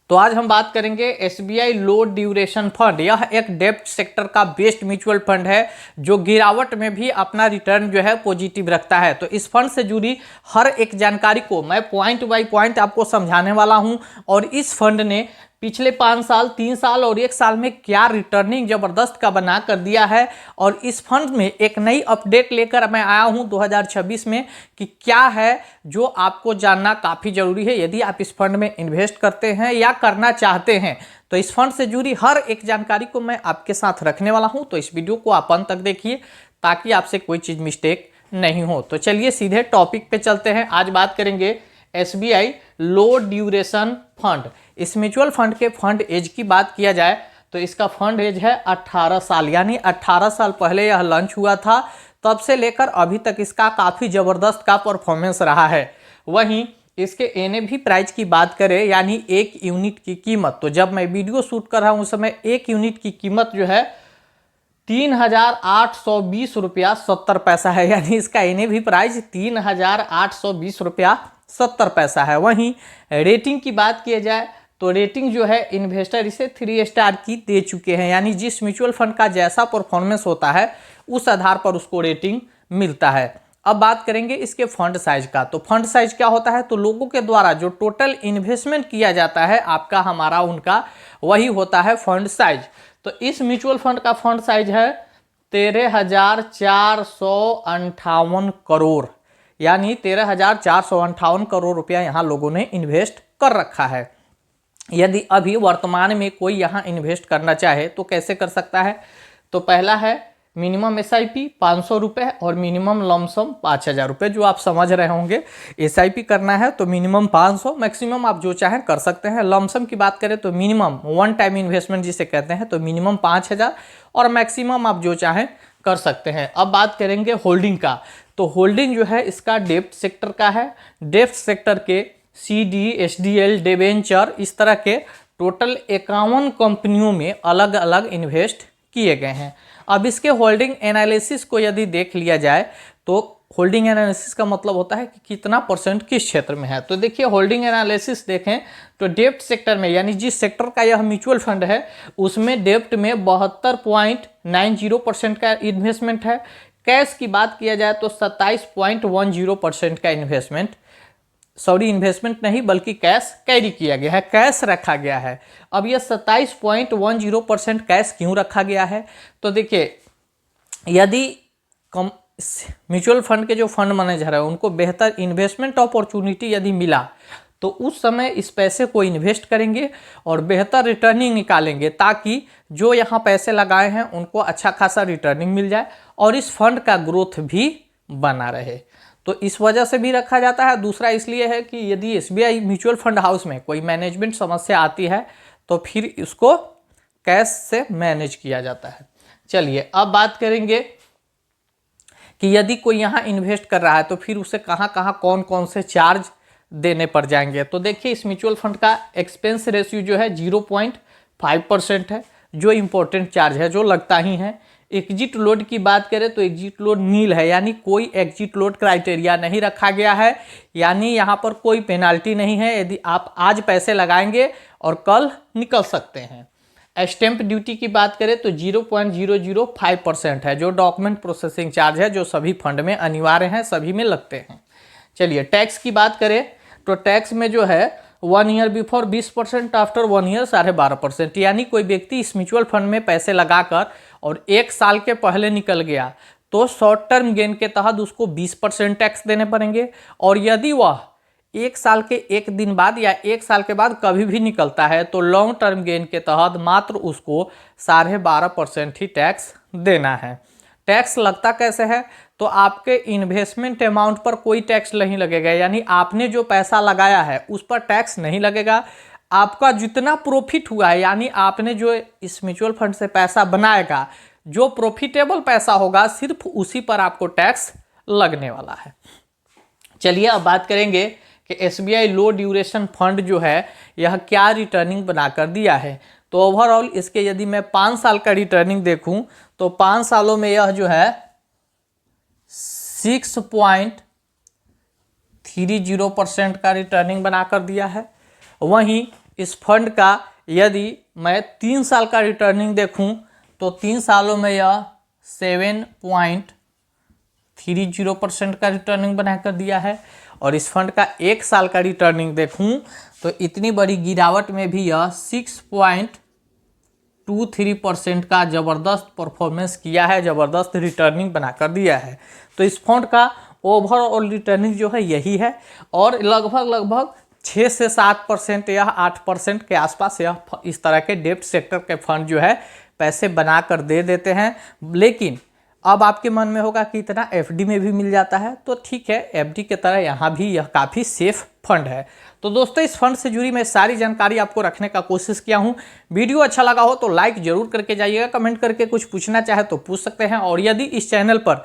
तो आज हम बात करेंगे एसबीआई लो ड्यूरेशन फंड। यह एक डेब्ट सेक्टर का बेस्ट म्यूचुअल फंड है जो गिरावट में भी अपना रिटर्न जो है पॉजिटिव रखता है। तो इस फंड से जुड़ी हर एक जानकारी को मैं पॉइंट बाय पॉइंट आपको समझाने वाला हूं और इस फंड ने पिछले 5 साल, 3 साल और 1 साल में क्या रिटर्निंग जबरदस्त का बना कर दिया है। और इस फंड में एक नई अपडेट लेकर मैं आया हूं 2026 में कि क्या है जो आपको जानना काफ़ी जरूरी है यदि आप इस फंड में इन्वेस्ट करते हैं या करना चाहते हैं। तो इस फंड से जुड़ी हर एक जानकारी को मैं आपके साथ रखने वाला हूं। तो इस वीडियो को आप अंत तक देखिए ताकि आपसे कोई चीज़ मिस्टेक नहीं हो। तो चलिए सीधे टॉपिक पे चलते हैं। आज बात करेंगे एसबीआई लो ड्यूरेशन फंड। इस म्यूचुअल फंड के फंड एज की बात किया जाए तो इसका फंड एज है 18 साल, यानी 18 साल पहले यह लॉन्च हुआ था। तब से लेकर अभी तक इसका काफ़ी ज़बरदस्त का परफॉर्मेंस रहा है। वहीं इसके एनएवी प्राइस की बात करें यानी एक यूनिट की कीमत, तो जब मैं वीडियो शूट कर रहा हूँ उस समय एक यूनिट की कीमत जो है 3,820 रुपया 70 पैसा है, यानी इसका एनएवी प्राइस 3,820 रुपया 70 पैसा है। वहीं रेटिंग की बात किया जाए तो रेटिंग जो है इन्वेस्टर इसे 3 स्टार की दे चुके हैं, यानी जिस म्यूचुअल फंड का जैसा परफॉर्मेंस होता है उस आधार पर उसको रेटिंग मिलता है। अब बात करेंगे इसके फंड साइज का। तो फंड साइज क्या होता है, तो लोगों के द्वारा जो टोटल इन्वेस्टमेंट किया जाता है आपका, हमारा, उनका, वही होता है फंड साइज। तो इस म्यूचुअल फंड का फंड साइज है 13,458 करोड़, यानी 13,458 करोड़ रुपया यहाँ लोगों ने इन्वेस्ट कर रखा है। यदि अभी वर्तमान में कोई यहाँ इन्वेस्ट करना चाहे तो कैसे कर सकता है, तो पहला है मिनिमम एसआईपी 500 रुपये और मिनिमम लमसम 5,000 रुपये, जो आप समझ रहे होंगे। एसआईपी करना है तो मिनिमम 500, मैक्सिमम आप जो चाहें कर सकते हैं। लमसम की बात करें तो मिनिमम वन टाइम इन्वेस्टमेंट जिसे कहते हैं तो मिनिमम 5,000 और मैक्सिमम आप जो चाहें कर सकते हैं। अब बात करेंगे होल्डिंग का। तो होल्डिंग जो है इसका डेब्ट सेक्टर का है। डेब्ट सेक्टर के सीडी, एसडीएल, डिबेंचर, इस तरह के टोटल 51 कंपनियों में अलग अलग इन्वेस्ट किए गए हैं। अब इसके होल्डिंग एनालिसिस को यदि देख लिया जाए तो होल्डिंग एनालिसिस का मतलब होता है कि कितना परसेंट किस क्षेत्र में है। तो देखिए होल्डिंग एनालिसिस देखें तो डेब्ट सेक्टर में, यानी जिस सेक्टर का यह म्यूचुअल फंड है उसमें डेब्ट में 72.90% का इन्वेस्टमेंट है। कैश की बात किया जाए तो 27.10% का इन्वेस्टमेंट नहीं बल्कि कैश कैरी किया गया है, कैश रखा गया है। अब यह 27.10% कैश क्यों रखा गया है, तो देखिए यदि म्यूचुअल फंड के जो फंड मैनेजर है उनको बेहतर इन्वेस्टमेंट अपॉर्चुनिटी यदि मिला तो उस समय इस पैसे को इन्वेस्ट करेंगे और बेहतर रिटर्निंग निकालेंगे, ताकि जो यहाँ पैसे लगाए हैं उनको अच्छा खासा रिटर्निंग मिल जाए और इस फंड का ग्रोथ भी बना रहे। तो इस वजह से भी रखा जाता है। दूसरा इसलिए है कि यदि एसबीआई म्यूचुअल फंड हाउस में कोई मैनेजमेंट समस्या आती है तो फिर इसको कैश से मैनेज किया जाता है। चलिए अब बात करेंगे कि यदि कोई यहाँ इन्वेस्ट कर रहा है तो फिर उसे कहाँ कहाँ कौन कौन से चार्ज देने पड़ जाएंगे। तो देखिए इस म्यूचुअल फंड का एक्सपेंस रेशियो जो है 0.5% है, जो इम्पोर्टेंट चार्ज है, जो लगता ही है। एग्जिट लोड की बात करें तो एग्जिट लोड नील है, यानी कोई एग्जिट लोड क्राइटेरिया नहीं रखा गया है, यानी यहाँ पर कोई पेनाल्टी नहीं है यदि आप आज पैसे लगाएंगे और कल निकल सकते हैं। स्टैंप ड्यूटी की बात करें तो 0.005% है, जो डॉक्यूमेंट प्रोसेसिंग चार्ज है, जो सभी फंड में अनिवार्य हैं, सभी में लगते हैं। चलिए टैक्स की बात करें तो टैक्स में जो है 1 ईयर बिफोर 20%, आफ्टर 1 ईयर 12.5%, यानी कोई व्यक्ति इस म्यूचुअल फंड में पैसे लगाकर और 1 साल के पहले निकल गया तो शॉर्ट टर्म गेन के तहत उसको 20% टैक्स देने पड़ेंगे, और यदि वह 1 साल के 1 दिन बाद या 1 साल के बाद कभी भी निकलता है तो लॉन्ग टर्म गेन के तहत मात्र उसको 12.5% ही टैक्स देना है। टैक्स लगता कैसे है, तो आपके इन्वेस्टमेंट अमाउंट पर कोई टैक्स नहीं लगेगा, यानी आपने जो पैसा लगाया है उस पर टैक्स नहीं लगेगा। आपका जितना प्रॉफिट हुआ है, यानी आपने जो इस म्यूचुअल फंड से पैसा बनाएगा, जो प्रॉफिटेबल पैसा होगा सिर्फ उसी पर आपको टैक्स लगने वाला है। चलिए अब बात करेंगे कि एसबीआई लो ड्यूरेशन फंड जो है यह क्या रिटर्निंग बनाकर दिया है। तो ओवरऑल इसके यदि मैं 5 साल का रिटर्निंग देखूं तो 5 सालों में यह जो है 6.30% का रिटर्निंग बनाकर दिया है। वहीं इस फंड का यदि मैं 3 साल का रिटर्निंग देखूं तो 3 सालों में यह 7.30% का रिटर्निंग बनाकर दिया है। और इस फंड का 1 साल का रिटर्निंग देखूं तो इतनी बड़ी गिरावट में भी यह 6.23% का ज़बरदस्त परफॉर्मेंस किया है, ज़बरदस्त रिटर्निंग बनाकर दिया है। तो इस फंड का ओवरऑल रिटर्निंग जो है यही है और लगभग 6 से 7% या 8% के आसपास यह इस तरह के डेब्ट सेक्टर के फंड जो है पैसे बनाकर दे देते हैं। लेकिन अब आपके मन में होगा कि इतना एफडी में भी मिल जाता है, तो ठीक है, एफडी की तरह यहाँ भी यह काफ़ी सेफ फंड है। तो दोस्तों इस फंड से जुड़ी मैं सारी जानकारी आपको रखने का कोशिश किया हूँ। वीडियो अच्छा लगा हो तो लाइक जरूर करके जाइएगा, कमेंट करके कुछ पूछना चाहे तो पूछ सकते हैं। और यदि इस चैनल पर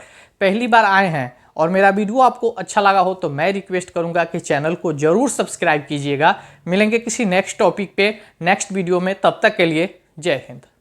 पहली बार आए हैं और मेरा वीडियो आपको अच्छा लगा हो तो मैं रिक्वेस्ट करूंगा कि चैनल को जरूर सब्सक्राइब कीजिएगा। मिलेंगे किसी नेक्स्ट टॉपिक पे नेक्स्ट वीडियो में, तब तक के लिए जय हिंद।